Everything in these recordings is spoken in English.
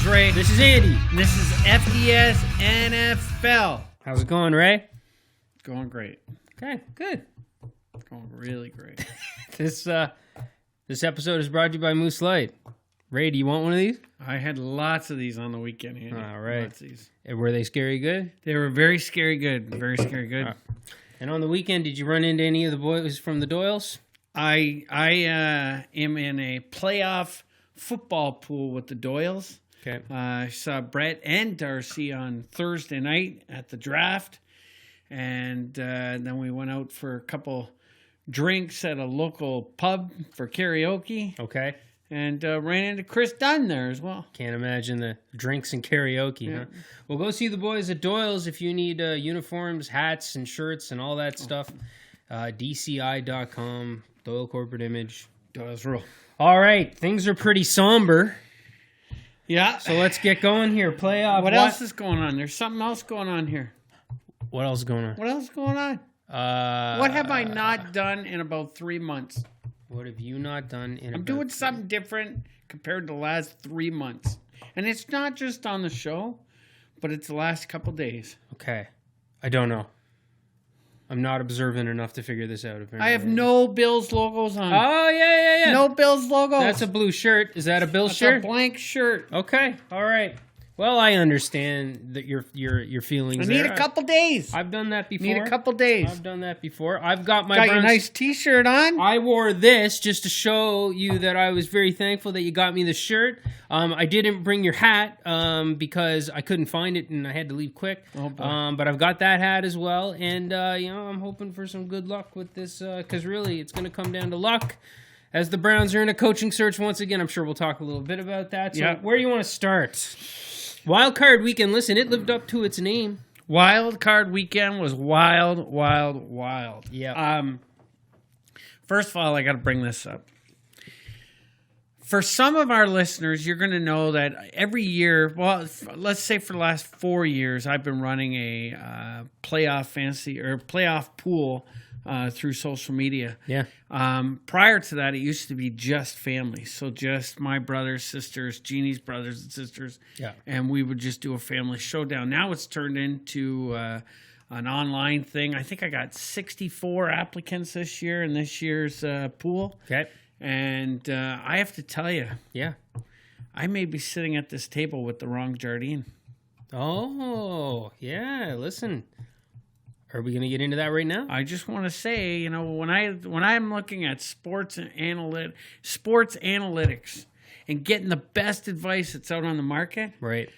is Ray. This is Andy. And this is FDS NFL. How's it going, Ray? Going great. Okay, good. Going really great. This episode is brought to you by Moosehead Light. Ray, do you want one of these? I had lots of these on the weekend, Andy. All right. Lots of these. Were they scary good? They were very scary good. Very scary good. And on the weekend, did you run into any of the boys from the Doyles? I am in a playoff football pool with the Doyles. Okay. I saw Brett and Darcy on Thursday night at the draft. And then we went out for a couple drinks at a local pub for karaoke. Okay. And ran into Chris Dunn there as well. Can't imagine the drinks and karaoke, huh? Well, go see the boys at Doyle's if you need uniforms, hats, and shirts and all that stuff. DCI.com, Doyle Corporate Image. Doyle's rule. All right, things are pretty somber. Yeah. So let's get going here. Playoff. What else is going on? There's something else going on here. What else is going on? What else is going on? What have I not done in about 3 months? What have you not done in I'm doing something different compared to the last 3 months. And it's not just on the show, but it's the last couple days. Okay. I don't know. I'm not observant enough to figure this out. I have no Bills logos on. Oh, yeah. No Bills logos. That's a blue shirt. Is that a Bills shirt? It's a blank shirt. Okay. All right. Well, I understand that your feelings. I need a couple days. I've done that before. Need a couple days. I've done that before. I've got my your nice T-shirt on. I wore this just to show you that I was very thankful that you got me the shirt. I didn't bring your hat because I couldn't find it and I had to leave quick. Oh, boy. But I've got that hat as well, and I'm hoping for some good luck with this because really it's going to come down to luck. As the Browns are in a coaching search once again, I'm sure we'll talk a little bit about that. So where do you want to start? Wild Card Weekend. Listen, it lived up to its name. Wild Card Weekend was wild. Yeah. First of all, I got to bring this up. For some of our listeners, you're going to know that every year, well, let's say for the last 4 years, I've been running a playoff fantasy or playoff pool through social media. Yeah. Prior to that, it used to be just families. So just my brothers, sisters, Jeannie's brothers and sisters. Yeah. And we would just do a family showdown. Now it's turned into an online thing. I think I got 64 applicants this year in this year's pool. Okay. And I have to tell you. Yeah. I may be sitting at this table with the wrong Jardine. Oh, yeah. Listen. Are we going to get into that right now? I just want to say, when I'm looking at sports analytics and getting the best advice that's out on the market, right?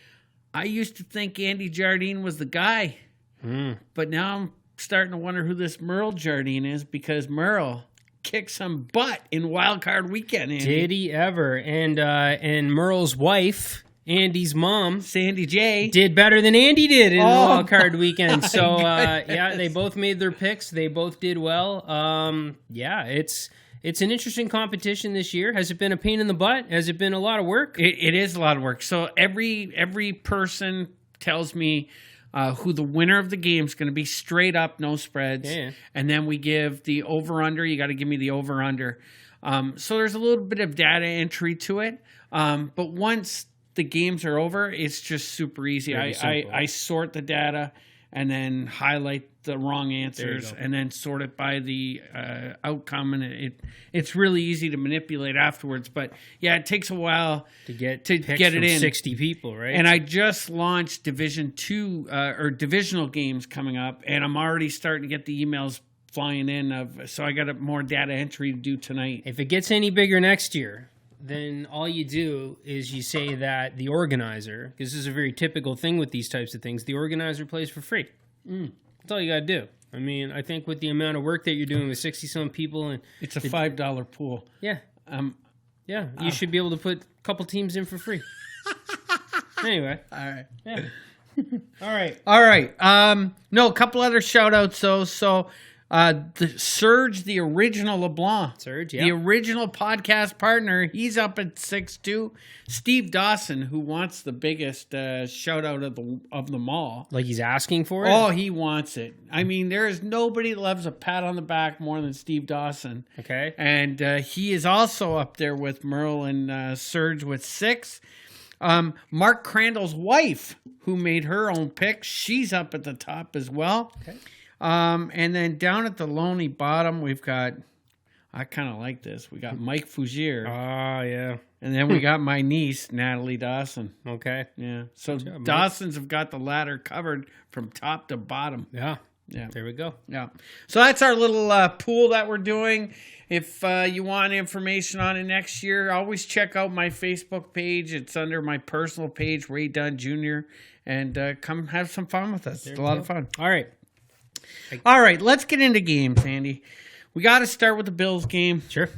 I used to think Andy Jardine was the guy, but now I'm starting to wonder who this Merle Jardine is because Merle kicked some butt in Wild Card Weekend. Andy. Did he ever? And Merle's wife, Andy's mom, Sandy J, did better than Andy did in the Wild Card Weekend. So, goodness. They both made their picks. They both did well. It's an interesting competition this year. Has it been a pain in the butt? Has it been a lot of work? It is a lot of work. So every person tells me who the winner of the game is going to be straight up, no spreads. Yeah. And then we give the over-under. You got to give me the over-under. So there's a little bit of data entry to it. But once the games are over, it's just super easy. I sort the data and then highlight the wrong answers and then sort it by the outcome, and it's really easy to manipulate afterwards. But yeah, it takes a while to get it in. 60 people, right? And I just launched Division 2 or divisional games coming up, and I'm already starting to get the emails flying in so I got more data entry to do tonight. If it gets any bigger next year, then all you do is you say that the organizer, because this is a very typical thing with these types of things, the organizer plays for free. That's all you got to do. I mean, I think with the amount of work that you're doing with 60-some people, and it's a $5 pool. Yeah. You should be able to put a couple teams in for free. Anyway. All right. Yeah. All right. A couple other shout-outs, though. So The Serge, the original LeBlanc. Serge, yeah. The original podcast partner. He's up at 6'2". Steve Dawson, who wants the biggest shout out of them all. Like he's asking for it? Oh, he wants it. I mean, there is nobody that loves a pat on the back more than Steve Dawson. Okay. And he is also up there with Merle and Serge with 6. Mark Crandall's wife, who made her own pick, she's up at the top as well. Okay. And then down at the lonely bottom, we've got, I kind of like this. We got Mike Fougier. Ah, yeah. And then we got my niece, Natalie Dawson. Okay. Yeah. So job, Dawsons have got the ladder covered from top to bottom. Yeah. Yeah. There we go. Yeah. So that's our little pool that we're doing. If you want information on it next year, always check out my Facebook page. It's under my personal page, Ray Dunn Jr. And come have some fun with us. It's a lot of fun. All right. All right. Let's get into games, Andy. We got to start with the Bills game. Sure.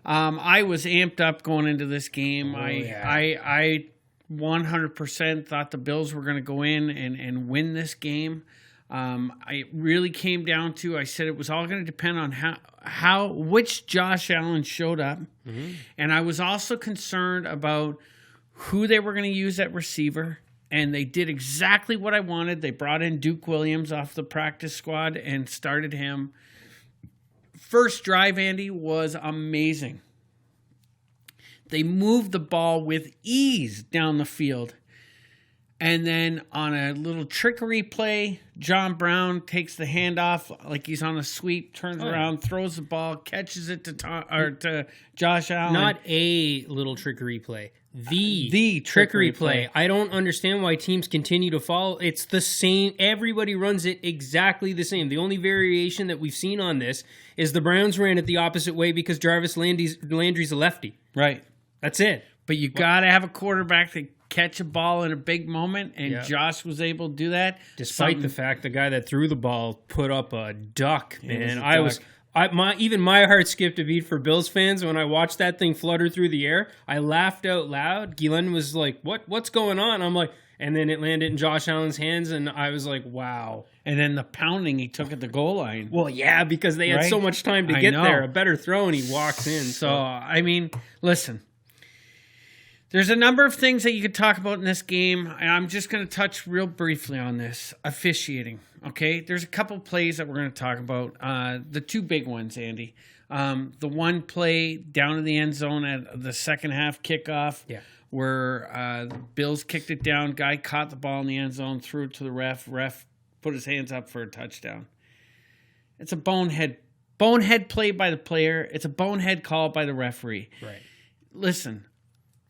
I was amped up going into this game. I 100% thought the Bills were going to go in and win this game. It really came down to, I said it was all going to depend on which Josh Allen showed up. Mm-hmm. And I was also concerned about who they were going to use at receiver. And they did exactly what I wanted. They brought in Duke Williams off the practice squad and started him. First drive, Andy, was amazing. They moved the ball with ease down the field. And then on a little trickery play, John Brown takes the handoff like he's on a sweep, turns around, throws the ball, catches it to Josh Allen. Not a little trickery play. The trickery play. I don't understand why teams continue to follow. It's the same. Everybody runs it exactly the same. The only variation that we've seen on this is the Browns ran it the opposite way because Jarvis Landry's a lefty. Right. That's it. But you got to have a quarterback to catch a ball in a big moment, and Josh was able to do that. Despite the fact the guy that threw the ball put up a duck, man. Even my heart skipped a beat for Bills fans when I watched that thing flutter through the air. I laughed out loud. Glenn was like, what's going on? I'm like, and then it landed in Josh Allen's hands, and I was like, wow. And then the pounding he took at the goal line. Well, yeah, because they had so much time to get there. A better throw, and he walks in. So, I mean, listen. There's a number of things that you could talk about in this game, and I'm just going to touch real briefly on this. Officiating, okay? There's a couple plays that we're going to talk about. The two big ones, Andy. The one play down in the end zone at the second half kickoff where the Bills kicked it down, guy caught the ball in the end zone, threw it to the ref put his hands up for a touchdown. It's a bonehead play by the player. It's a bonehead call by the referee. Right. Listen.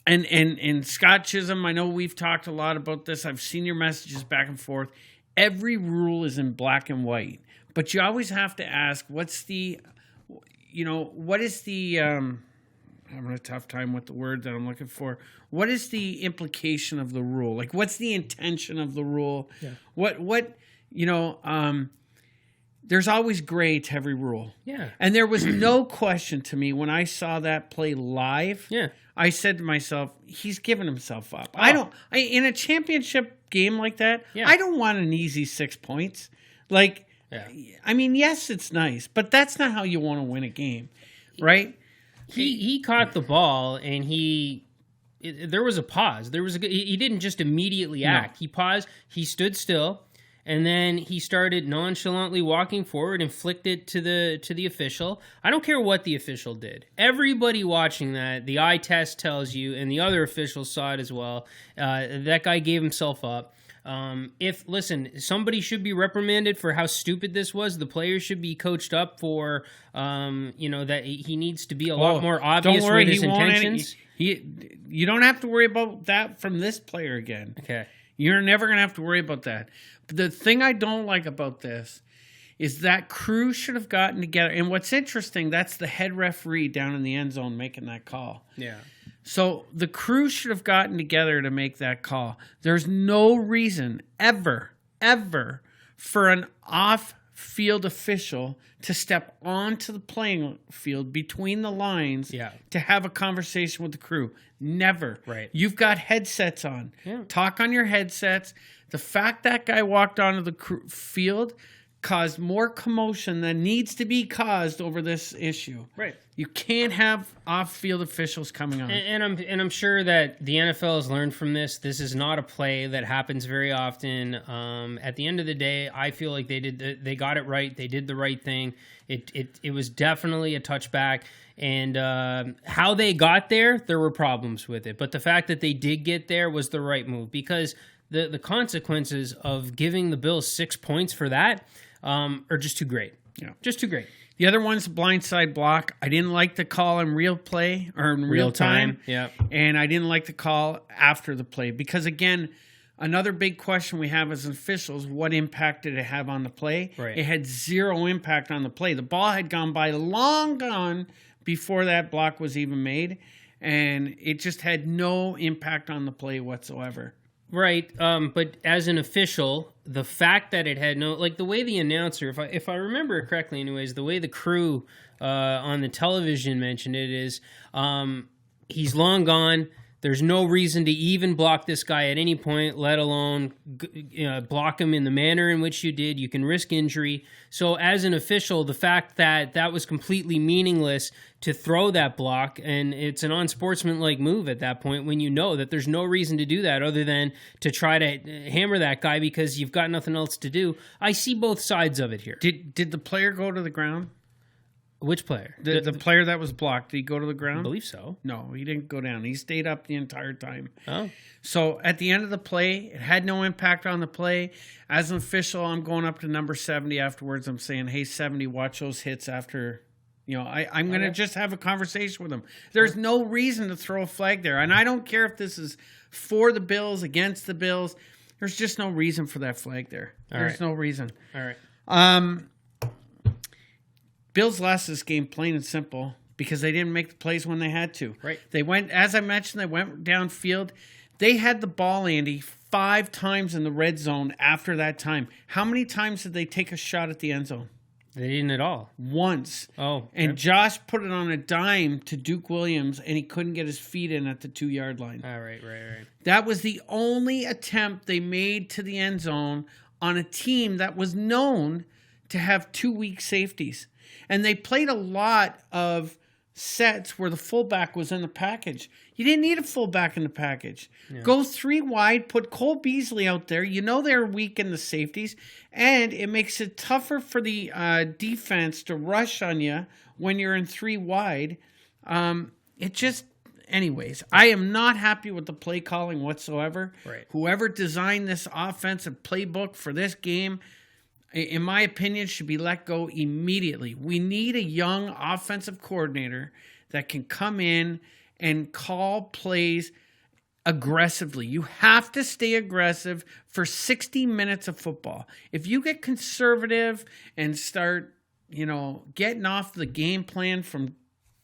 And Scott Chisholm, I know we've talked a lot about this. I've seen your messages back and forth. Every rule is in black and white. But you always have to ask, what is the, I'm having a tough time with the word that I'm looking for. What is the implication of the rule? Like, what's the intention of the rule? Yeah. There's always gray to every rule. Yeah. And there was no question to me when I saw that play live. Yeah. I said to myself, he's giving himself up. Oh. In a championship game like that, I don't want an easy 6 points. I mean, yes, it's nice, but that's not how you want to win a game, right? He caught the ball and there was a pause. He didn't just immediately act. No. He paused. He stood still. And then he started nonchalantly walking forward and flicked it to the official. I don't care what the official did. Everybody watching that, the eye test tells you, and the other officials saw it as well, that guy gave himself up. Somebody should be reprimanded for how stupid this was. The players should be coached up for, that he needs to be a lot more obvious with his intentions. You don't have to worry about that from this player again. Okay. You're never going to have to worry about that. But the thing I don't like about this is that crew should have gotten together. And what's interesting, that's the head referee down in the end zone making that call. Yeah. So the crew should have gotten together to make that call. There's no reason ever for an off-field official to step onto the playing field between the lines to have a conversation with the crew. Never. Right. You've got headsets on. Yeah. Talk on your headsets. The fact that guy walked onto the field caused more commotion than needs to be caused over this issue. Right. You can't have off-field officials coming on. And I'm sure that the NFL has learned from this. This is not a play that happens very often. At the end of the day, I feel like they got it right. They did the right thing. It was definitely a touchback. And how they got there were problems with it. But the fact that they did get there was the right move, because the consequences of giving the Bills 6 points for that are just too great. Yeah. Just too great. The other one's a blindside block. I didn't like the call in real play or in real time. Yeah. And I didn't like the call after the play because, again, another big question we have as officials, what impact did it have on the play? Right. It had zero impact on the play. The ball had gone by, long gone, before that block was even made, and it just had no impact on the play whatsoever. Right, but as an official, the fact that it had no, like the way the announcer, if I remember it correctly anyways, the way the crew on the television mentioned it is, he's long gone. There's no reason to even block this guy at any point, let alone block him in the manner in which you did. You can risk injury. So as an official, the fact that was completely meaningless to throw that block, and it's an unsportsmanlike move at that point when you know that there's no reason to do that other than to try to hammer that guy because you've got nothing else to do. I see both sides of it here. Did the player go to the ground? Which player? The player that was blocked, did he go to the ground? I believe so. No, he didn't go down. He stayed up the entire time. Oh. So at the end of the play, it had no impact on the play. As an official, I'm going up to number 70 afterwards. I'm saying, hey, 70, watch those hits after. I'm going to just have a conversation with him. There's no reason to throw a flag there. And I don't care if this is for the Bills, against the Bills. There's just no reason for that flag there. There's no reason. All right. Bills lost this game plain and simple because they didn't make the plays when they had to. Right. They went, as I mentioned, they went downfield. They had the ball, Andy, 5 times in the red zone after that time. How many times did they take a shot at the end zone? They didn't at all. Once. Oh. Okay. And Josh put it on a dime to Duke Williams, and he couldn't get his feet in at the 2-yard line. All right. That was the only attempt they made to the end zone on a team that was known to have 2 weak safeties. And they played a lot of sets where the fullback was in the package. You didn't need a fullback in the package. Yeah. Go 3 wide, put Cole Beasley out there. You know they're weak in the safeties, and it makes it tougher for the defense to rush on you when you're in 3 wide. Anyways, I am not happy with the play calling whatsoever. Right. Whoever designed this offensive playbook for this game, in my opinion, should be let go immediately. We need a young offensive coordinator that can come in and call plays aggressively. You have to stay aggressive for 60 minutes of football. If you get conservative and start, getting off the game plan from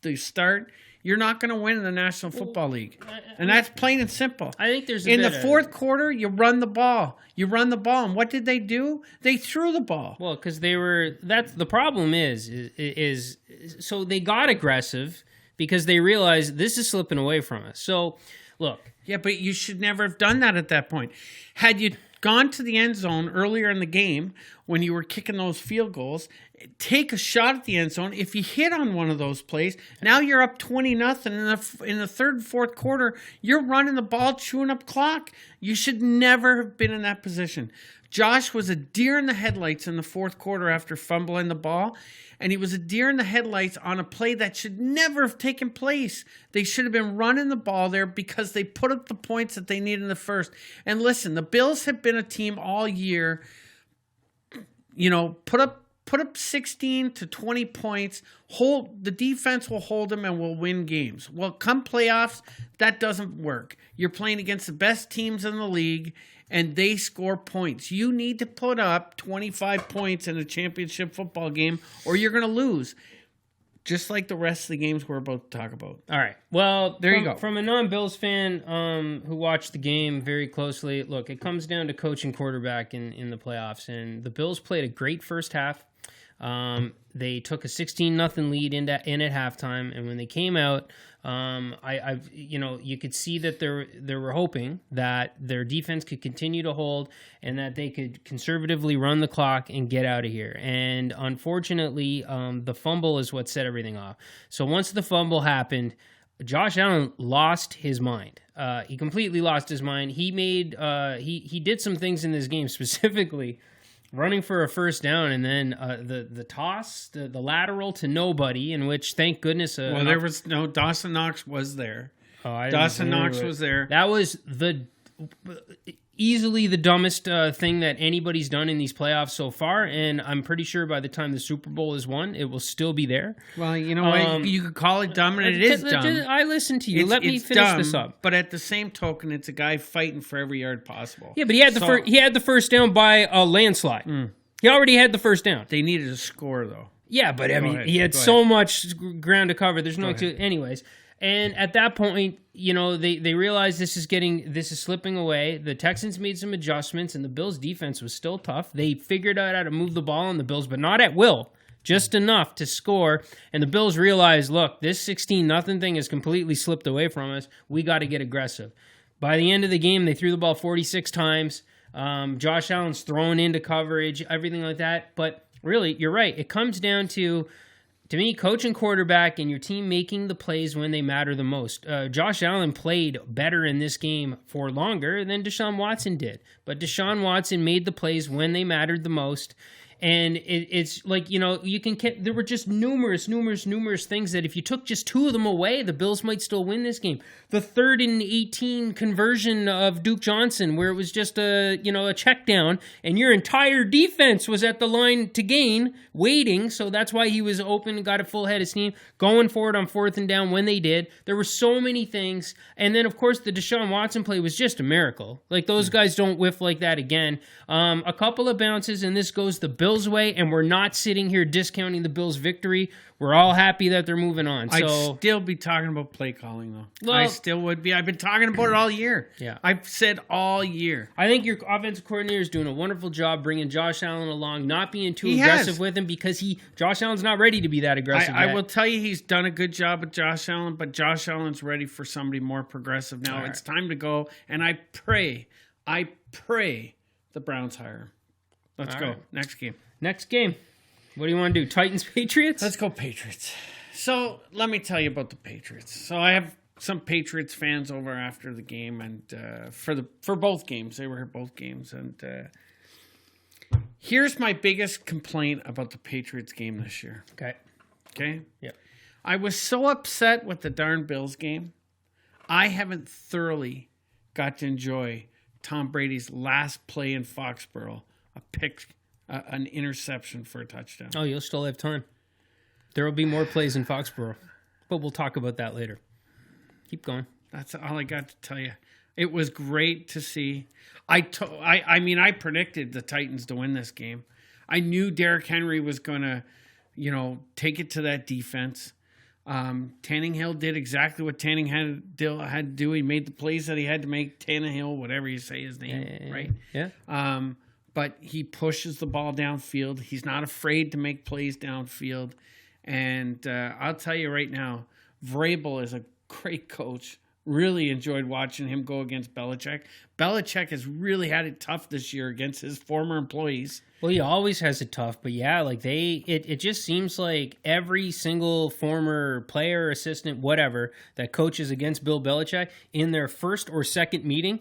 the start, you're not going to win in the National Football League. And that's plain and simple. I think there's in the fourth quarter, you run the ball. And what did they do? They threw the ball. Well, because that's the problem is so they got aggressive because they realized this is slipping away from us. So, look. Yeah, but you should never have done that at that point. Had you gone to the end zone earlier in the game when you were kicking those field goals, take a shot at the end zone. If you hit on one of those plays, now you're up 20-0 in the third and fourth quarter. You're running the ball, chewing up clock. You should never have been in that position. Josh was a deer in the headlights in the fourth quarter after fumbling the ball, and he was a deer in the headlights on a play that should never have taken place. They should have been running the ball there because they put up the points that they needed in the first. And listen, the Bills have been a team all year, put up 16 to 20 points, the defense will hold them and will win games. Well, come playoffs, that doesn't work. You're playing against the best teams in the league, and they score points. You need to put up 25 points in a championship football game, or you're going to lose. Just like the rest of the games we're about to talk about. All right. Well, there you go. From a non-Bills fan who watched the game very closely, look, it comes down to coach and quarterback in the playoffs. And the Bills played a great first half. They took a 16-0 lead in at halftime, and when they came out, you could see that they were hoping that their defense could continue to hold and that they could conservatively run the clock and get out of here. And unfortunately, the fumble is what set everything off. So once the fumble happened, Josh Allen lost his mind. He completely lost his mind. He made he did some things in this game, specifically running for a first down, and then the toss, the lateral to nobody, in which, thank goodness... there was no... Dawson Knox was there. Dawson Knox was there. That was easily the dumbest thing that anybody's done in these playoffs so far, and I'm pretty sure by the time the Super Bowl is won, it will still be there. Well, you know what? You could call it dumb, and it is dumb. I listen to you. Let me finish this up. But at the same token, it's a guy fighting for every yard possible. Yeah, but he had the first down by a landslide. He already had the first down. They needed a score, though. Yeah, but he had so much ground to cover. There's no... Anyways... And at that point, they realized this is slipping away. The Texans made some adjustments, and the Bills' defense was still tough. They figured out how to move the ball on the Bills, but not at will, just enough to score. And the Bills realized, look, this 16-0 thing has completely slipped away from us. We got to get aggressive. By the end of the game, they threw the ball 46 times. Josh Allen's thrown into coverage, everything like that. But really, you're right. It comes down to me, coach and quarterback and your team making the plays when they matter the most. Josh Allen played better in this game for longer than Deshaun Watson did. But Deshaun Watson made the plays when they mattered the most. And it's like, there were just numerous things that if you took just two of them away, the Bills might still win this game. The 3rd and 18 conversion of Duke Johnson, where it was just a check down, and your entire defense was at the line to gain, waiting. So that's why he was open and got a full head of steam, going for it on 4th and down when they did. There were so many things. And then, of course, the Deshaun Watson play was just a miracle. Like, those guys don't whiff like that again. A couple of bounces, and this goes the Bills' way, and we're not sitting here discounting the Bills' victory. We're all happy that they're moving on. So, I'd still be talking about play calling, though. Well, I still would be. I've been talking about it all year. Yeah. I've said all year. I think your offensive coordinator is doing a wonderful job bringing Josh Allen along, not being too aggressive with him, because Josh Allen's not ready to be that aggressive yet. I will tell you he's done a good job with Josh Allen, but Josh Allen's ready for somebody more progressive now. Right. It's time to go, and I pray the Browns hire him. Let's go. Right. Next game. What do you want to do? Titans, Patriots? Let's go Patriots. So let me tell you about the Patriots. So I have some Patriots fans over after the game, and for both games. They were here both games. And here's my biggest complaint about the Patriots game this year. Okay? Yep. I was so upset with the darn Bills game. I haven't thoroughly got to enjoy Tom Brady's last play in Foxborough, an interception for a touchdown. Oh, you'll still have time. There will be more plays in Foxborough, but we'll talk about that later. Keep going. That's all I got to tell you. It was great to see. I predicted the Titans to win this game. I knew Derrick Henry was going to, take it to that defense. Tannehill did exactly what Tannehill had to do. He made the plays that he had to make. Tannehill, whatever you say his name, right? Yeah. But he pushes the ball downfield. He's not afraid to make plays downfield. And I'll tell you right now, Vrabel is a great coach. Really enjoyed watching him go against Belichick. Belichick has really had it tough this year against his former employees. Well, he always has it tough, but yeah, like it just seems like every single former player, assistant, whatever, that coaches against Bill Belichick, in their first or second meeting,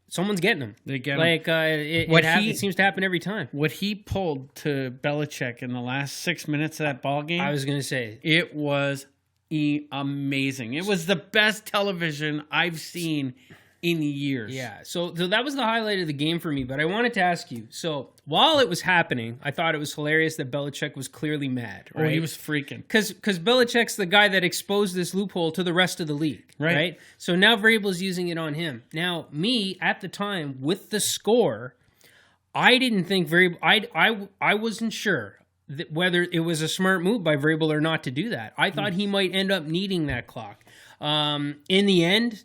someone's getting them. They get him. It seems to happen every time. What he pulled to Belichick in the last 6 minutes of that ball game, I was going to say, it was amazing. It was the best television I've seen in years. Yeah, so that was the highlight of the game for me, but I wanted to ask you, so while it was happening, I thought it was hilarious that Belichick was clearly mad, right? Oh, he was freaking. Because Belichick's the guy that exposed this loophole to the rest of the league, right? So now Vrabel's using it on him. Now, me, at the time, with the score, I didn't think I wasn't sure whether it was a smart move by Vrabel or not to do that. I thought he might end up needing that clock. In the end,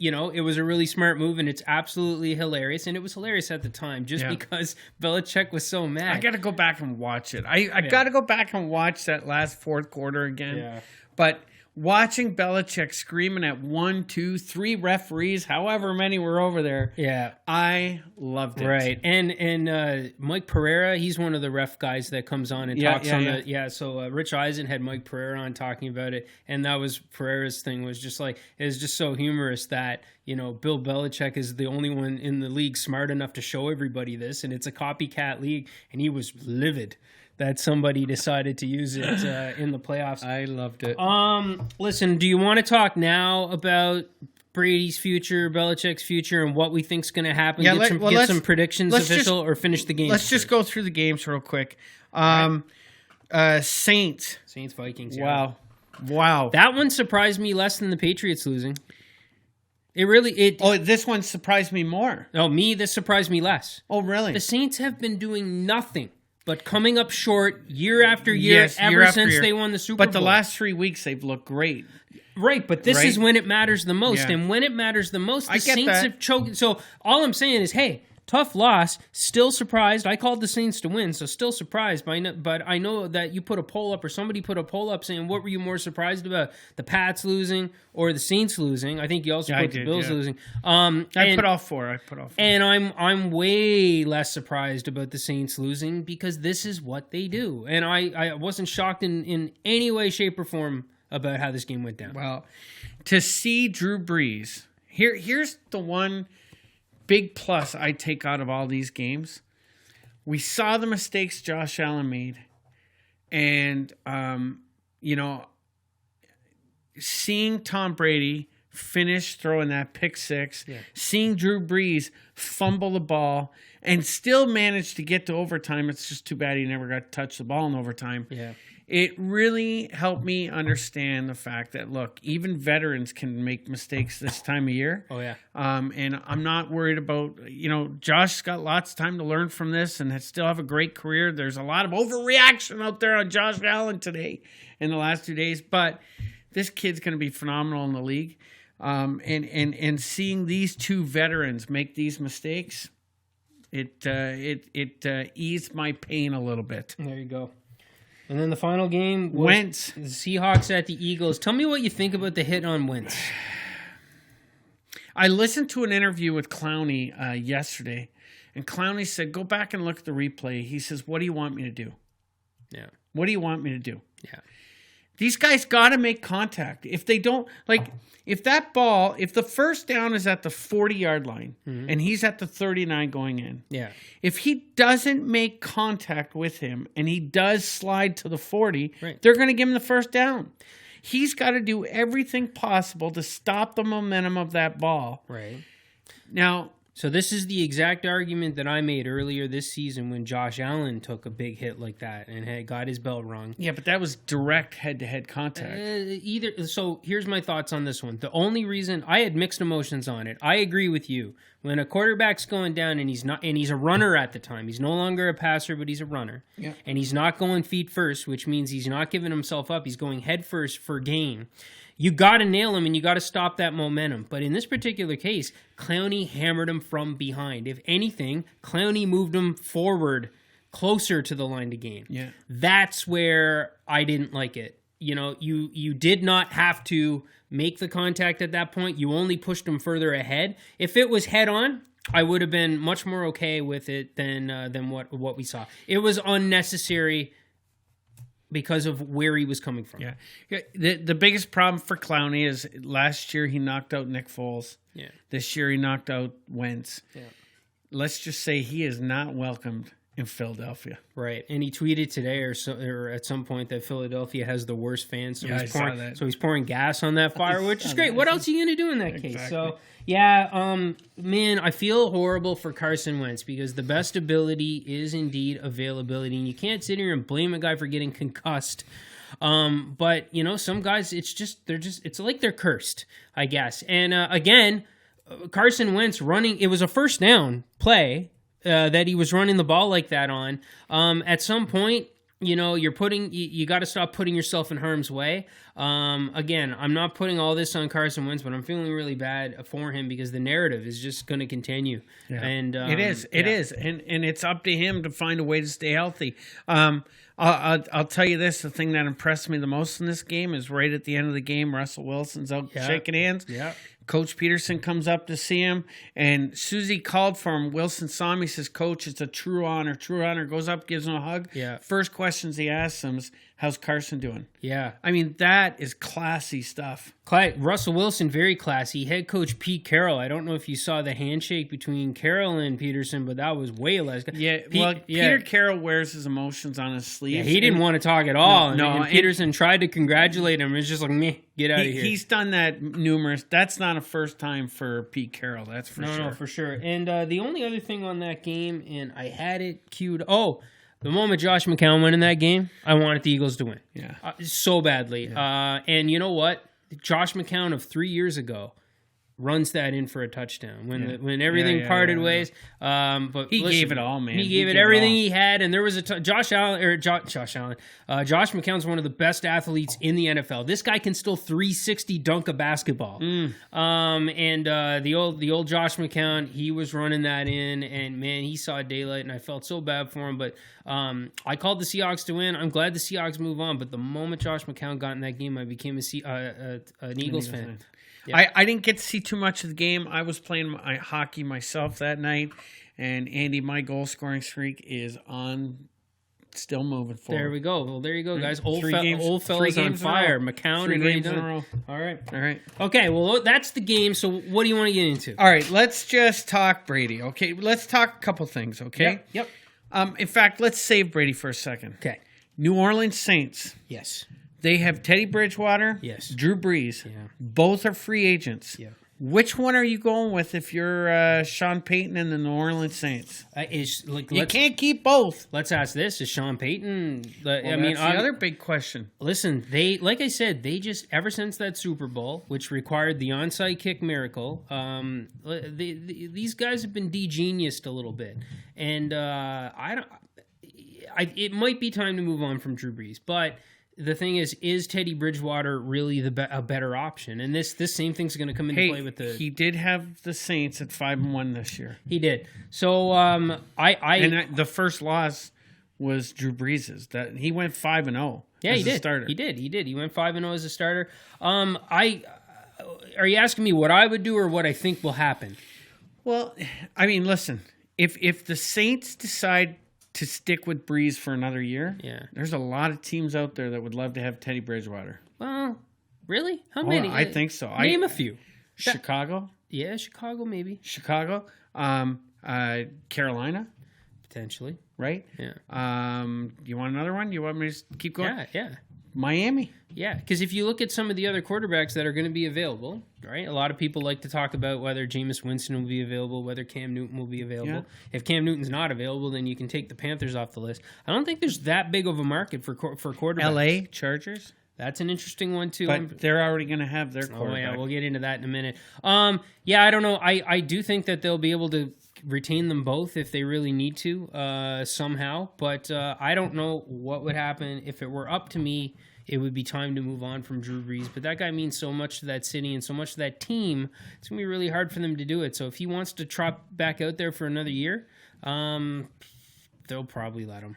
it was a really smart move, and it's absolutely hilarious. And it was hilarious at the time just because Belichick was so mad. I got to go back and watch it. I got to go back and watch that last fourth quarter again. Yeah. But watching Belichick screaming at 1, 2, 3 referees, however many were over there. Yeah. I loved it. Right. And Mike Pereira, he's one of the ref guys that comes on and talks on the... Yeah, so Rich Eisen had Mike Pereira on talking about it, and that was Pereira's thing, was just like, it was just so humorous that, Bill Belichick is the only one in the league smart enough to show everybody this, and it's a copycat league, and he was livid that somebody decided to use it in the playoffs. I loved it. Listen, do you want to talk now about Brady's future, Belichick's future, and what we think's going to happen? Yeah, get some predictions official, or finish the game. Let's just go through the games real quick. Saints, Vikings. Yeah. Wow. That one surprised me less than the Patriots losing. This one surprised me more. This surprised me less. Oh, really? The Saints have been doing nothing but coming up short year after year, since they won the Super Bowl. But the last 3 weeks, they've looked great. Right, but this is when it matters the most. Yeah. And when it matters the most, the Saints have choked. So all I'm saying is, hey, tough loss, still surprised. I called the Saints to win, so still surprised. But I know that you put a poll up, or somebody put a poll up saying, what were you more surprised about, the Pats losing or the Saints losing? I think you also put the Bills losing. I put all four. And I'm way less surprised about the Saints losing, because this is what they do. And I wasn't shocked in any way, shape, or form about how this game went down. Well, to see Drew Brees, here's the one big plus I take out of all these games. We saw the mistakes Josh Allen made. And, seeing Tom Brady finish throwing that pick six, seeing Drew Brees fumble the ball and still manage to get to overtime. It's just too bad he never got to touch the ball in overtime. Yeah. It really helped me understand the fact that, look, even veterans can make mistakes this time of year. Oh, yeah. And I'm not worried about, Josh's got lots of time to learn from this and still have a great career. There's a lot of overreaction out there on Josh Allen today in the last 2 days, but this kid's going to be phenomenal in the league. And seeing these two veterans make these mistakes, it eased my pain a little bit. There you go. And then the final game was Wentz. The Seahawks at the Eagles. Tell me what you think about the hit on Wentz. I listened to an interview with Clowney yesterday, and Clowney said, go back and look at the replay. He says, what do you want me to do? Yeah. What do you want me to do? Yeah. These guys got to make contact. If they don't, if the first down is at the 40-yard line and he's at the 39 going in, if he doesn't make contact with him and he does slide to the 40, they're going to give him the first down. He's got to do everything possible to stop the momentum of that ball. Right. Now, so this is the exact argument that I made earlier this season when Josh Allen took a big hit like that and had got his bell rung. Yeah, but that was direct head-to-head contact. So here's my thoughts on this one. The only reason I had mixed emotions on it, I agree with you. When a quarterback's going down and he's a runner at the time, he's no longer a passer, but he's a runner. Yeah. And he's not going feet first, which means he's not giving himself up. He's going head first for gain. You got to nail him, and you got to stop that momentum. But in this particular case, Clowney hammered him from behind. If anything, Clowney moved him forward, closer to the line to gain. Yeah. That's where I didn't like it. You did not have to make the contact at that point. You only pushed him further ahead. If it was head on, I would have been much more okay with it than what we saw. It was unnecessary because of where he was coming from. Yeah. The biggest problem for Clowney is last year he knocked out Nick Foles. Yeah. This year he knocked out Wentz. Yeah. Let's just say he is not welcomed in Philadelphia. Right. And he tweeted today or at some point that Philadelphia has the worst fans. So he's pouring gas on that fire, which is great. What else are you going to do in that case? So, yeah, man, I feel horrible for Carson Wentz because the best ability is indeed availability. And you can't sit here and blame a guy for getting concussed. But, some guys, it's like they're cursed, I guess. And, again, Carson Wentz it was a first down play. That he was running the ball like that on. At some point, you know, you got to stop putting yourself in harm's way. Again, I'm not putting all this on Carson Wentz, but I'm feeling really bad for him because the narrative is just going to continue. Yeah. And it is, and it's up to him to find a way to stay healthy. I'll tell you this: the thing that impressed me the most in this game is right at the end of the game, Russell Wilson's out shaking hands. Yeah. Coach Peterson comes up to see him, and Susie called for him. Wilson saw him. He says, "Coach, it's a true honor. True honor." Goes up, gives him a hug. Yeah. First questions he asks him is, "How's Carson doing?" Yeah. I mean, that is classy stuff. Russell Wilson, very classy. Head coach Pete Carroll. I don't know if you saw the handshake between Carroll and Peterson, but that was way less. Yeah, Peter Carroll wears his emotions on his sleeve. Yeah, he didn't want to talk at all. No, and Peterson tried to congratulate him. It's just like, meh, get out of here. He's done that numerous. That's not a first time for Pete Carroll. That's for sure. No, for sure. And the only other thing on that game, and I had it queued. Oh, the moment Josh McCown went in that game, I wanted the Eagles to win. Yeah. So badly. Yeah. And you know what? Josh McCown of 3 years ago runs that in for a touchdown when everything parted ways. But he gave it all, man. He gave it everything he had, and there was Josh McCown's one of the best athletes in the NFL. This guy can still 360 dunk a basketball. And the old Josh McCown, he was running that in, and man, he saw daylight, and I felt so bad for him. But I called the Seahawks to win. I'm glad the Seahawks move on. But the moment Josh McCown got in that game, I became an Eagles fan. Yeah. I didn't get to see too much of the game. I was playing hockey myself that night, and Andy, my goal scoring streak is on, still moving forward. There we go. Well, there you go, guys. Old fellas on fire. McCown 3 and games Ray in a row. All right. Okay. Well, that's the game. So, what do you want to get into? All right. Let's just talk Brady. Okay. Let's talk a couple things. Okay. Yep. In fact, let's save Brady for a second. Okay. New Orleans Saints. Yes. They have Teddy Bridgewater. Yes. Drew Brees. Yeah. Both are free agents. Yeah. Which one are you going with if you're Sean Payton and the New Orleans Saints? You can't keep both. Let's ask this: is Sean Payton? That's the other big question. Listen, like I said, they just ever since that Super Bowl, which required the onside kick miracle, these guys have been de-geniused a little bit, and it might be time to move on from Drew Brees, but. The thing is Teddy Bridgewater really a better option? And this same thing's going to come into play with the. He did have the Saints at 5-1 this year. He did. So the first loss was Drew Brees's. That he went 5-0. Yeah, he did. Starter. He did. He went 5-0 as a starter. Are you asking me what I would do or what I think will happen? Well, I mean, listen. If the Saints decide to stick with Brees for another year, there's a lot of teams out there that would love to have Teddy Bridgewater. Well, really? How many? I think so. Name a few. Chicago? Yeah, Chicago maybe. Chicago? Carolina? Potentially. Right? Yeah. You want another one? You want me to keep going? Yeah. Miami. Yeah, because if you look at some of the other quarterbacks that are going to be available, right? A lot of people like to talk about whether Jameis Winston will be available, whether Cam Newton will be available. Yeah. If Cam Newton's not available, then you can take the Panthers off the list. I don't think there's that big of a market for quarterbacks. LA Chargers? That's an interesting one, too. But they're already going to have their quarterback. Oh, yeah, we'll get into that in a minute. I don't know. I do think that they'll be able to retain them both if they really need to somehow. But I don't know what would happen. If it were up to me, it would be time to move on from Drew Brees. But that guy means so much to that city and so much to that team. It's going to be really hard for them to do it. So if he wants to trot back out there for another year, they'll probably let him.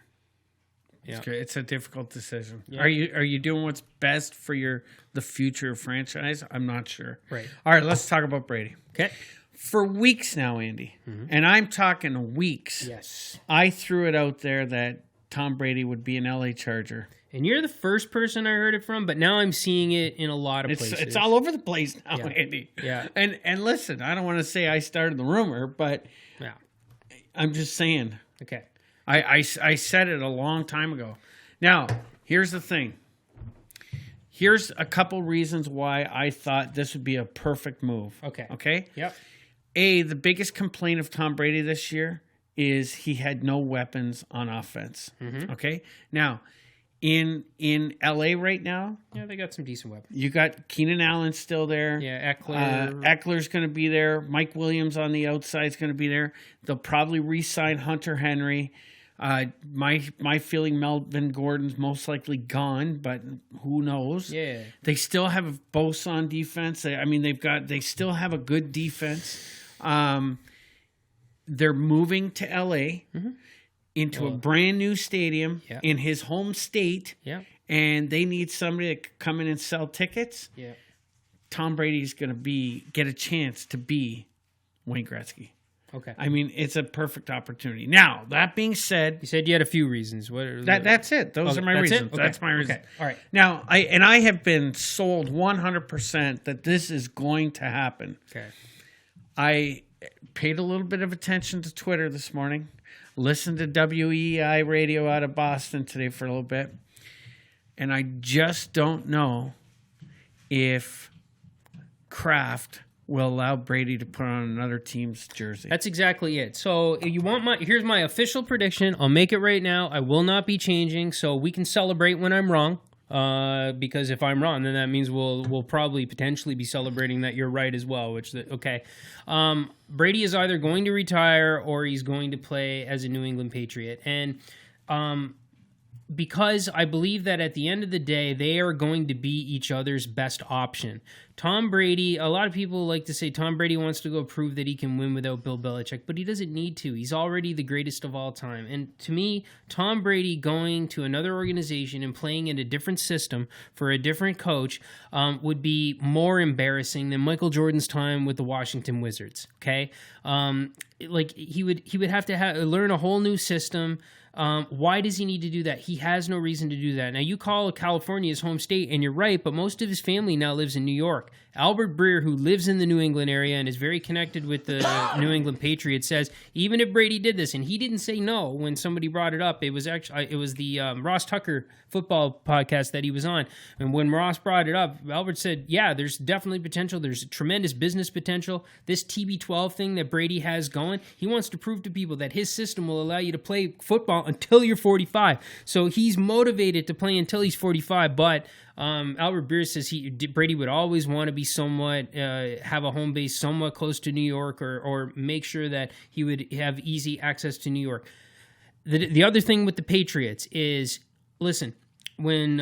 Yeah. It's a difficult decision. Yeah. Are you doing what's best for the future franchise? I'm not sure. Right. All right, let's talk about Brady. Okay. For weeks now, Andy, and I'm talking weeks. Yes. I threw it out there that Tom Brady would be an LA Charger. And you're the first person I heard it from, but now I'm seeing it in a lot of places. It's all over the place now, Andy. Yeah. And listen, I don't want to say I started the rumor, but I'm just saying. Okay. I said it a long time ago. Now, here's the thing. Here's a couple reasons why I thought this would be a perfect move. Okay? Yep. The biggest complaint of Tom Brady this year is he had no weapons on offense. Mm-hmm. Okay? Now, in LA right now, they got some decent weapons. You got Keenan Allen still there. Yeah, Eckler. Eckler's going to be there. Mike Williams on the outside is going to be there. They'll probably re-sign Hunter Henry. My feeling, Melvin Gordon's most likely gone, but who knows? Yeah. They still have Bosa on defense. They still have a good defense. They're moving to LA into a brand new stadium in his home state. Yeah. And they need somebody to come in and sell tickets. Yeah. Tom Brady's going to get a chance to be Wayne Gretzky. Okay. I mean, it's a perfect opportunity. Now, that being said, you said you had a few reasons. What are that's it. Those are my reasons. Okay. That's my reason. Okay. All right. Now, I have been sold 100% that this is going to happen. Okay. I paid a little bit of attention to Twitter this morning. Listened to WEI radio out of Boston today for a little bit. And I just don't know if Kraft will allow Brady to put on another team's jersey. That's exactly it. So you want here's my official prediction. I'll make it right now. I will not be changing, so we can celebrate when I'm wrong. Because if I'm wrong, then that means we'll probably potentially be celebrating that you're right as well. Brady is either going to retire or he's going to play as a New England Patriot, and because I believe that at the end of the day, they are going to be each other's best option. Tom Brady, a lot of people like to say Tom Brady wants to go prove that he can win without Bill Belichick, but he doesn't need to. He's already the greatest of all time. And to me, Tom Brady going to another organization and playing in a different system for a different coach would be more embarrassing than Michael Jordan's time with the Washington Wizards, okay? He would have to learn a whole new system. Why does he need to do that? He has no reason to do that. Now, you call California his home state, and you're right, but most of his family now lives in New York. Albert Breer, who lives in the New England area and is very connected with the New England Patriots, says even if Brady did this, and he didn't say no when somebody brought it up, it was the Ross Tucker football podcast that he was on, and when Ross brought it up, Albert said, yeah, there's definitely potential. There's tremendous business potential. This TB12 thing that Brady has going, he wants to prove to people that his system will allow you to play football until you're 45. So he's motivated to play until he's 45, but Albert Breer says Brady would always want to be somewhat have a home base somewhat close to New York, or make sure that he would have easy access to New York. The other thing with the Patriots is, listen, when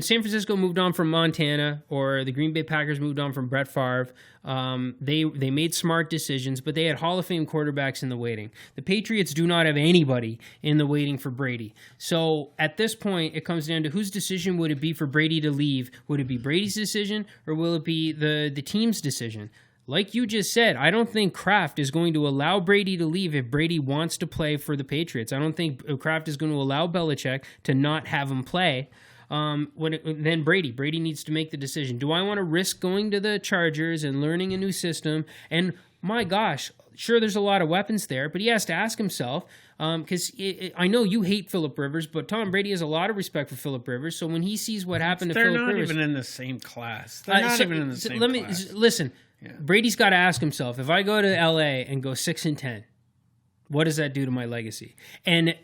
San Francisco moved on from Montana, or the Green Bay Packers moved on from Brett Favre, they made smart decisions, but they had Hall of Fame quarterbacks in the waiting. The Patriots do not have anybody in the waiting for Brady. So at this point, it comes down to whose decision would it be for Brady to leave? Would it be Brady's decision, or will it be the team's decision? Like you just said, I don't think Kraft is going to allow Brady to leave if Brady wants to play for the Patriots. I don't think Kraft is going to allow Belichick to not have him play. Then Brady needs to make the decision. Do I want to risk going to the Chargers and learning a new system? And my gosh, sure, there's a lot of weapons there, but he has to ask himself, because I know you hate Phillip Rivers, but Tom Brady has a lot of respect for Phillip Rivers. So when he sees what happened to Phillip Rivers... They're not even in the same class. They're not even in the same class. Listen, yeah. Brady's got to ask himself, if I go to LA and go 6-10, what does that do to my legacy? And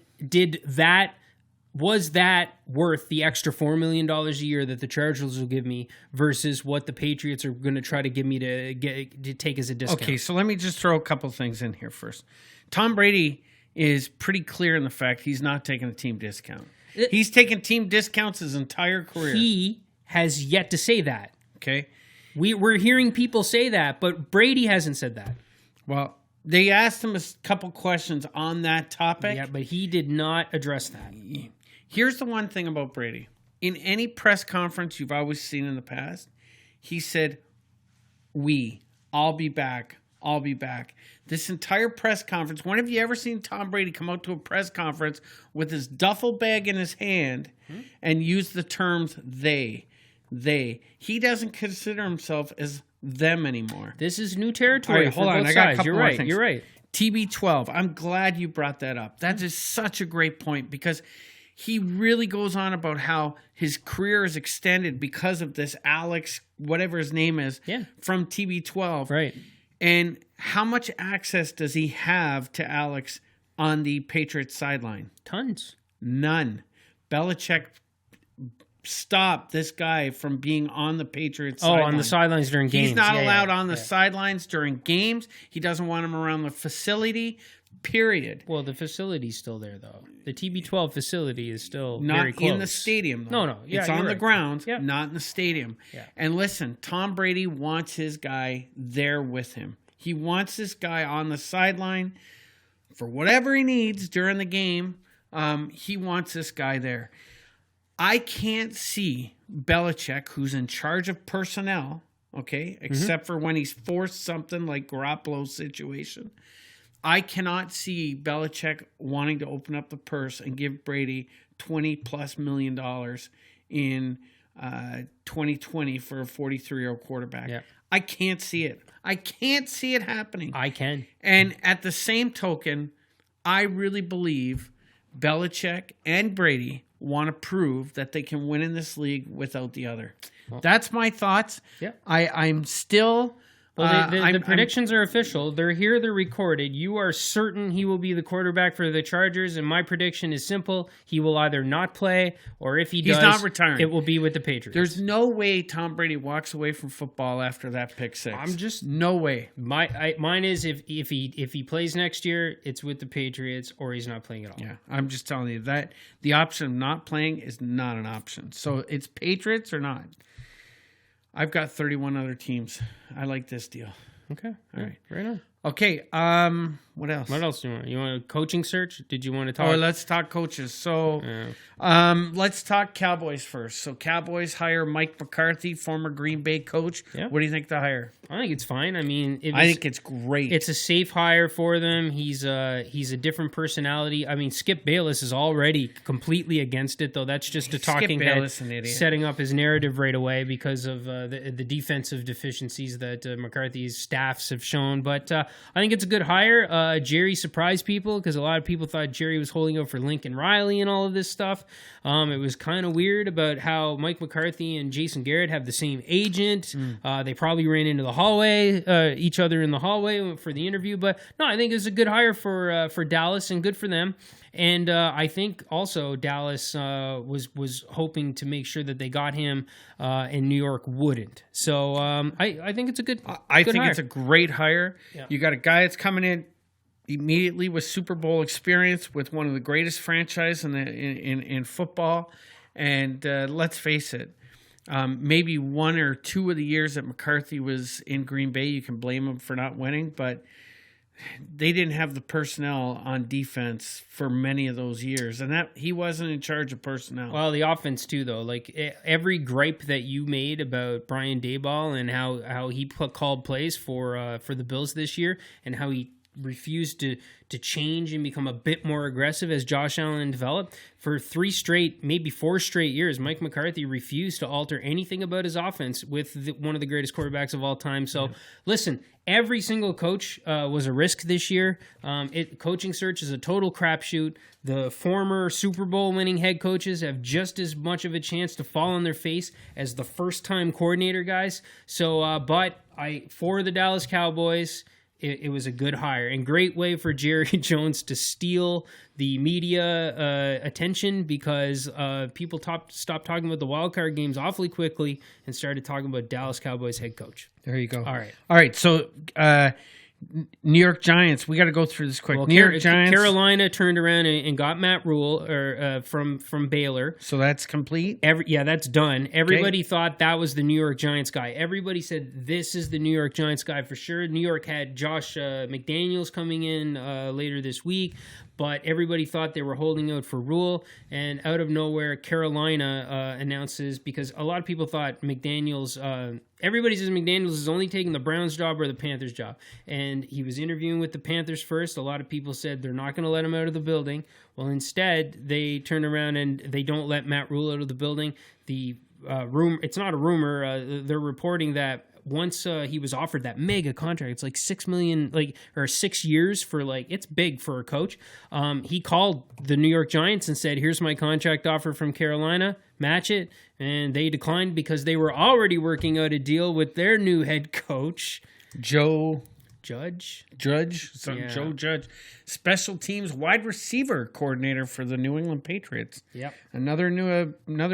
was that worth the extra $4 million a year that the Chargers will give me versus what the Patriots are going to try to give me to take as a discount? Okay, so let me just throw a couple things in here first. Tom Brady is pretty clear in the fact he's not taking a team discount. He's taken team discounts his entire career. He has yet to say that. Okay. We're hearing people say that, but Brady hasn't said that. Well, they asked him a couple questions on that topic. Yeah, but he did not address that. Here's the one thing about Brady. In any press conference you've always seen in the past, he said, I'll be back. I'll be back. This entire press conference, when have you ever seen Tom Brady come out to a press conference with his duffel bag in his hand and use the terms they? He doesn't consider himself as them anymore. This is new territory. Right, hold on. I got a couple more things. You're right. TB12. I'm glad you brought that up. That is such a great point, because he really goes on about how his career is extended because of this Alex, whatever his name is, from TB12. Right. And how much access does he have to Alex on the Patriots sideline? Tons. None. Belichick stopped this guy from being on the Patriots sideline. On the sidelines during games. He's not allowed on the sidelines during games. He doesn't want him around the facility. Period. Well, the facility's still there, though. The TB12 facility is still not very close. in the stadium, though. No. Yeah, it's on the grounds, yep. not in the stadium. Yeah. And listen, Tom Brady wants his guy there with him. He wants this guy on the sideline for whatever he needs during the game. He wants this guy there. I can't see Belichick, who's in charge of personnel, okay, except for when he's forced something like Garoppolo's situation. I cannot see Belichick wanting to open up the purse and give Brady $20+ million in 2020 for a 43-year-old quarterback. Yeah. I can't see it. I can't see it happening. I can. And at the same token, I really believe Belichick and Brady want to prove that they can win in this league without the other. Well, that's my thoughts. Yeah. I'm still... Well, the predictions are official. They're here. They're recorded. You are certain he will be the quarterback for the Chargers, and my prediction is simple. He will either not play, or if he does, he's not retiring. It will be with the Patriots. There's no way Tom Brady walks away from football after that pick six. No way. Mine is if he plays next year, it's with the Patriots, or he's not playing at all. Yeah, I'm just telling you that the option of not playing is not an option. So it's Patriots or not. I've got 31 other teams. I like this deal. Okay. All right. Right on. Okay. What else? What else do you want? You want a coaching search? Did you want to talk? Oh, let's talk coaches. So, let's talk Cowboys first. So, Cowboys hire Mike McCarthy, former Green Bay coach. Yeah. What do you think the hire? I think it's fine. I mean, I think it's great. It's a safe hire for them. He's a different personality. I mean, Skip Bayless is already completely against it, though. That's just a talking head setting up his narrative right away because of the defensive deficiencies that McCarthy's staffs have shown. But I think it's a good hire. Jerry surprised people because a lot of people thought Jerry was holding out for Lincoln Riley and all of this stuff. It was kind of weird about how Mike McCarthy and Jason Garrett have the same agent. They probably ran into the hallway, each other in the hallway for the interview. But no, I think it was a good hire for Dallas and good for them. And I think also Dallas was hoping to make sure that they got him, and New York wouldn't. So I think it's a good. I good think hire. it's a great hire. Yeah. You got a guy that's coming in immediately with Super Bowl experience with one of the greatest franchises in football, and let's face it. Maybe one or two of the years that McCarthy was in Green Bay, you can blame him for not winning, but they didn't have the personnel on defense for many of those years, and that he wasn't in charge of personnel. Well, the offense too, though. Like every gripe that you made about Brian Daboll and how he called plays for the Bills this year, and how he refused to change and become a bit more aggressive as Josh Allen developed. For 3 straight, maybe 4 straight years, Mike McCarthy refused to alter anything about his offense with one of the greatest quarterbacks of all time. So, Listen, every single coach was a risk this year. Coaching search is a total crapshoot. The former Super Bowl winning head coaches have just as much of a chance to fall on their face as the first-time coordinator guys. So, for the Dallas Cowboys, it was a good hire and great way for Jerry Jones to steal the media attention because people stopped talking about the wild card games awfully quickly and started talking about Dallas Cowboys head coach. There you go. All right. So New York Giants. We got to go through this quick. Well, New York Giants. Carolina turned around and got Matt Rule from Baylor. So that's complete? That's done. Everybody thought that was the New York Giants guy. Everybody said this is the New York Giants guy for sure. New York had Josh McDaniels coming in later this week, but everybody thought they were holding out for Rule. And out of nowhere, Carolina announces, because a lot of people thought McDaniels... everybody says McDaniels is only taking the Browns job or the Panthers job. And he was interviewing with the Panthers first. A lot of people said they're not going to let him out of the building. Well, instead, they turn around and they don't let Matt Rule out of the building. The it's not a rumor. They're reporting that once he was offered that mega contract, it's like $6 million, or 6 years for it's big for a coach. He called the New York Giants and said, "Here's my contract offer from Carolina, match it." And they declined because they were already working out a deal with their new head coach, Joe Judge. Joe Judge, special teams wide receiver coordinator for the New England Patriots. Yep. Another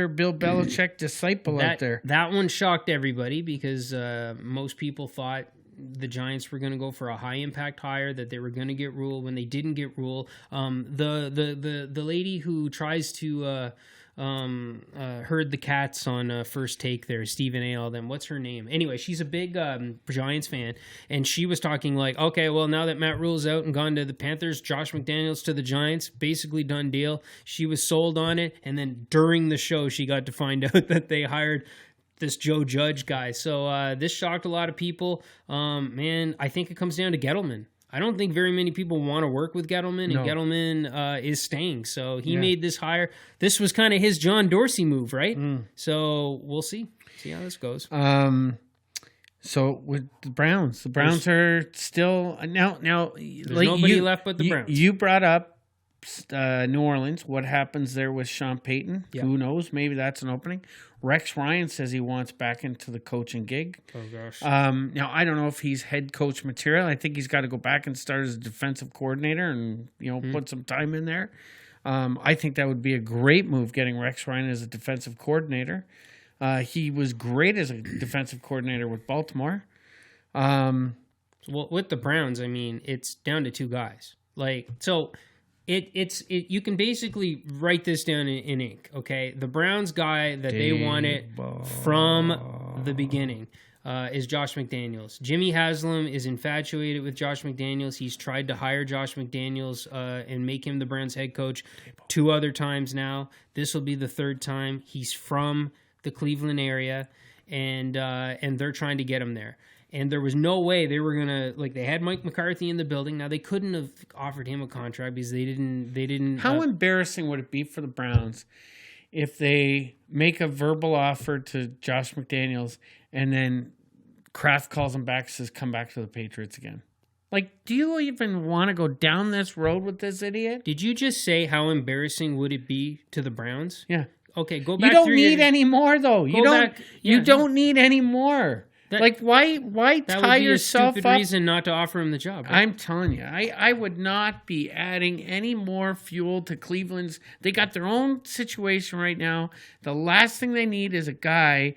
Bill Belichick disciple out there. That one shocked everybody because most people thought the Giants were going to go for a high impact hire, that they were going to get Rule when they didn't get Rule. The lady who tries to herd the cats on First Take there, Stephen A. all them. What's her name? Anyway, she's a big Giants fan, and she was talking like, okay, well, now that Matt Rule's out and gone to the Panthers, Josh McDaniels to the Giants, basically done deal. She was sold on it, and then during the show, she got to find out that they hired this Joe Judge guy. So this shocked a lot of people. Man, I think it comes down to Gettleman. I don't think very many people want to work with Gettleman, and Gettleman is staying. So he made this hire. This was kind of his John Dorsey move, right? So we'll see how this goes. So with the Browns are still now. There's like nobody left but the Browns. You brought up New Orleans. What happens there with Sean Payton? Yeah. Who knows? Maybe that's an opening. Rex Ryan says he wants back into the coaching gig. Oh, gosh. Now, I don't know if he's head coach material. I think he's got to go back and start as a defensive coordinator and, put some time in there. I think that would be a great move, getting Rex Ryan as a defensive coordinator. He was great as a defensive coordinator with Baltimore. Well, with the Browns, I mean, it's down to two guys. You can basically write this down in ink, okay? The Browns guy that they wanted from the beginning is Josh McDaniels. Jimmy Haslam is infatuated with Josh McDaniels. He's tried to hire Josh McDaniels and make him the Browns head coach 2 other times now. This will be the 3rd time. He's from the Cleveland area, and they're trying to get him there. And there was no way they were going to, they had Mike McCarthy in the building. Now, they couldn't have offered him a contract because they didn't. How embarrassing would it be for the Browns if they make a verbal offer to Josh McDaniels and then Kraft calls him back and says, come back to the Patriots again? Do you even want to go down this road with this idiot? Did you just say how embarrassing would it be to the Browns? Yeah. Okay, go back. You don't need any more, though. You don't need any more. Why tie yourself up? That would be a stupid reason not to offer him the job. Right? I'm telling you, I would not be adding any more fuel to Cleveland's. They got their own situation right now. The last thing they need is a guy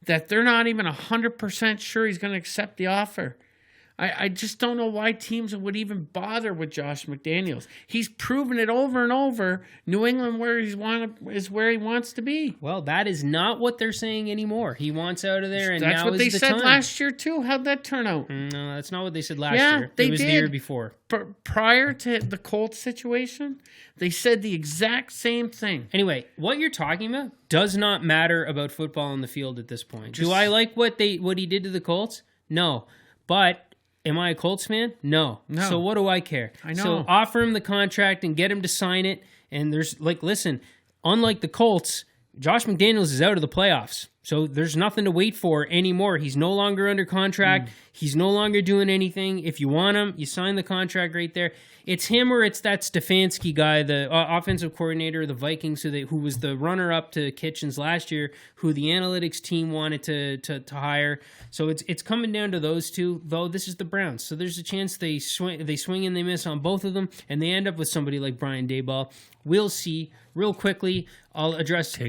that they're not even 100% sure he's going to accept the offer. I just don't know why teams would even bother with Josh McDaniels. He's proven it over and over. New England is where he wants to be. Well, that is not what they're saying anymore. He wants out of there, and that's now what is they the said time. Last year too. How'd that turn out? No, that's not what they said last year. They was did. The year before. Prior to the Colts situation, they said the exact same thing. Anyway, what you're talking about does not matter about football on the field at this point. Do I like what he did to the Colts? No, but. Am I a Colts fan? No. So what do I care? I know. So offer him the contract and get him to sign it. And there's listen, unlike the Colts, Josh McDaniels is out of the playoffs. So there's nothing to wait for anymore. He's no longer under contract. He's no longer doing anything. If you want him, you sign the contract right there. It's him or it's that Stefanski guy, the offensive coordinator of the Vikings, who was the runner-up to Kitchens last year, who the analytics team wanted to hire. So it's coming down to those two, though this is the Browns. So there's a chance they swing and they miss on both of them, and they end up with somebody like Brian Daboll. We'll see. Real quickly, I'll address the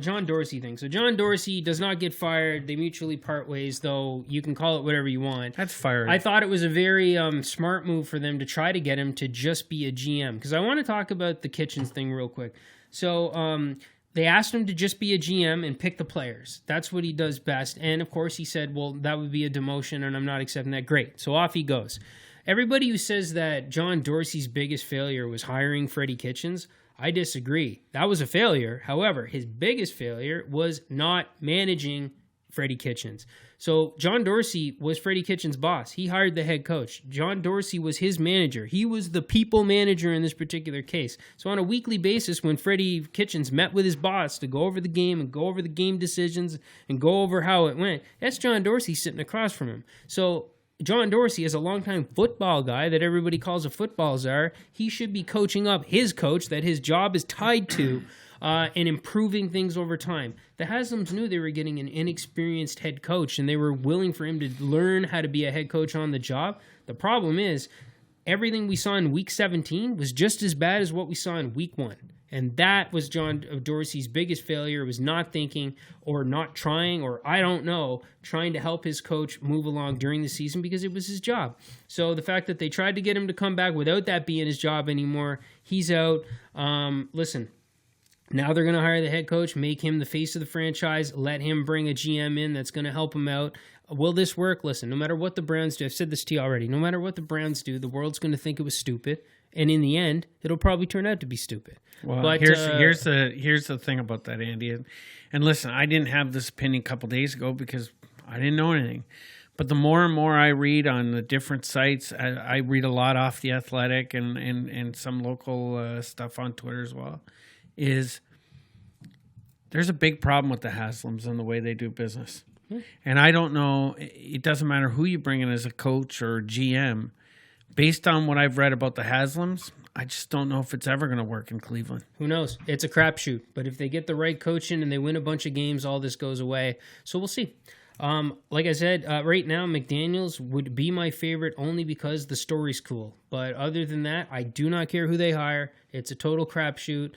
John Dorsey thing. So John Dorsey does not get fired. They mutually part ways, though you can call it whatever you want. That's fired. I thought it was a very smart move for them to try to get him to just be a GM. Because I want to talk about the Kitchens thing real quick. So they asked him to just be a GM and pick the players. That's what he does best. And, of course, he said, well, that would be a demotion, and I'm not accepting that. Great. So off he goes. Everybody who says that John Dorsey's biggest failure was hiring Freddie Kitchens, I disagree. That was a failure. However, his biggest failure was not managing Freddie Kitchens. So John Dorsey was Freddie Kitchens' boss. He hired the head coach. John Dorsey was his manager. He was the people manager in this particular case. So on a weekly basis, when Freddie Kitchens met with his boss to go over the game and go over the game decisions and go over how it went, that's John Dorsey sitting across from him. So John Dorsey is a longtime football guy that everybody calls a football czar. He should be coaching up his coach that his job is tied to and improving things over time. The Haslams knew they were getting an inexperienced head coach, and they were willing for him to learn how to be a head coach on the job. The problem is everything we saw in Week 17 was just as bad as what we saw in Week 1. And that was John Dorsey's biggest failure. It was not thinking or not trying, or I don't know, trying to help his coach move along during the season because it was his job. So the fact that they tried to get him to come back without that being his job anymore, he's out. Listen, now they're going to hire the head coach, make him the face of the franchise, let him bring a GM in that's going to help him out. Will this work? Listen, no matter what the Browns do, I've said this to you already, no matter what the Browns do, the world's going to think it was stupid. And in the end, it'll probably turn out to be stupid. Well, but, here's the thing about that, Andy. And listen, I didn't have this opinion a couple days ago because I didn't know anything. But the more and more I read on the different sites, I read a lot off The Athletic and some local stuff on Twitter as well, is there's a big problem with the Haslams and the way they do business. And I don't know, it doesn't matter who you bring in as a coach or GM. Based on what I've read about the Haslams, I just don't know if it's ever going to work in Cleveland. Who knows? It's a crapshoot. But if they get the right coaching and they win a bunch of games, all this goes away. So we'll see. Like I said, right now, McDaniels would be my favorite only because the story's cool. But other than that, I do not care who they hire. It's a total crapshoot.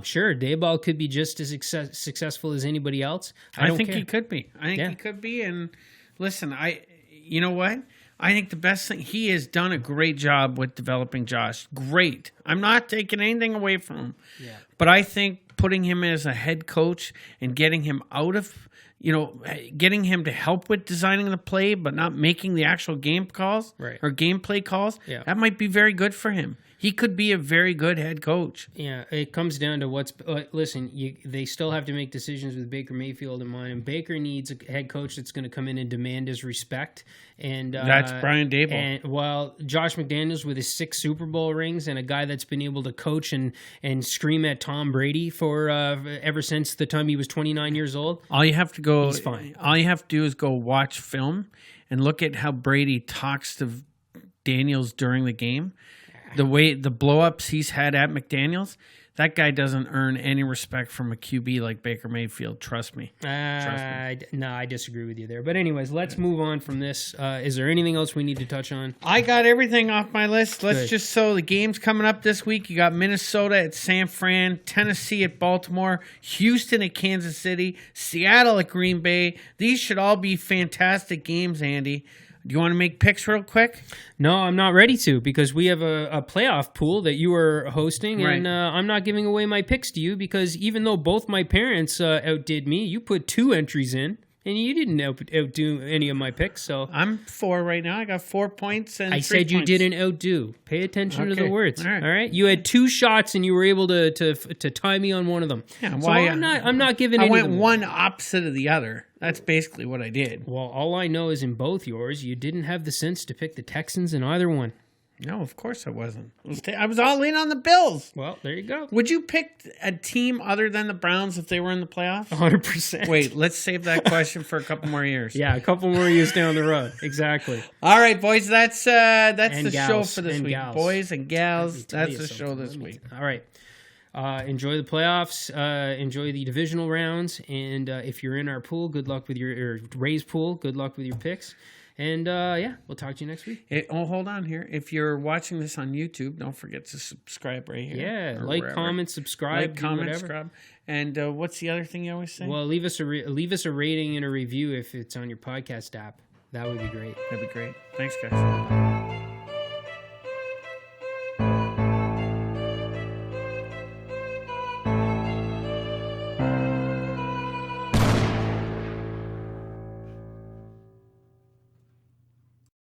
Sure, Daboll could be just as successful as anybody else. I think he could be. He could be. And listen, you know what? I think the best thing, he has done a great job with developing Josh. Great. I'm not taking anything away from him. Yeah. But I think putting him as a head coach and getting him out of, getting him to help with designing the play, but not making the actual game calls or gameplay calls, that might be very good for him. He could be a very good head coach. Yeah, it comes down to listen, they still have to make decisions with Baker Mayfield in mind, and Baker needs a head coach that's going to come in and demand his respect. And that's Brian Daboll. And Josh McDaniels with his 6 Super Bowl rings and a guy that's been able to coach and scream at Tom Brady for ever since the time he was 29 years old. He's fine. All you have to do is go watch film and look at how Brady talks to Daniels during the game. The way the blow-ups he's had at McDaniels, that guy doesn't earn any respect from a QB like Baker Mayfield. Trust me. No, I disagree with you there. But anyways, let's move on from this. Is there anything else we need to touch on? I got everything off my list. The game's coming up this week. You got Minnesota at San Fran, Tennessee at Baltimore, Houston at Kansas City, Seattle at Green Bay. These should all be fantastic games, Andy. Do you want to make picks real quick? No, I'm not ready to because we have a playoff pool that you are hosting, and I'm not giving away my picks to you because even though both my parents outdid me, you put 2 entries in, and you didn't outdo any of my picks. So I'm 4 right now. I got 4 points and I 3 said you points. Didn't outdo. Pay attention to the words. All right. You had 2 shots, and you were able to tie me on one of them. Yeah, so I'm not giving. I went one opposite of the other. That's basically what I did. Well, all I know is in both yours, you didn't have the sense to pick the Texans in either one. No, of course I wasn't. I was all in on the Bills. Well, there you go. Would you pick a team other than the Browns if they were in the playoffs? 100%. Wait, let's save that question for a couple more years. Yeah, a couple more years down the road. Exactly. All right, boys, that's the show for this week. Gals. Boys and gals, that's the show this week. All right. Enjoy the playoffs. Enjoy the divisional rounds. And if you're in our pool, good luck with your Rays pool. Good luck with your picks. And we'll talk to you next week. Hold on here. If you're watching this on YouTube, don't forget to subscribe right here. Yeah, like, comment, subscribe, subscribe. And what's the other thing you always say? Well, leave us a rating and a review if it's on your podcast app. That would be great. That'd be great. Thanks, guys.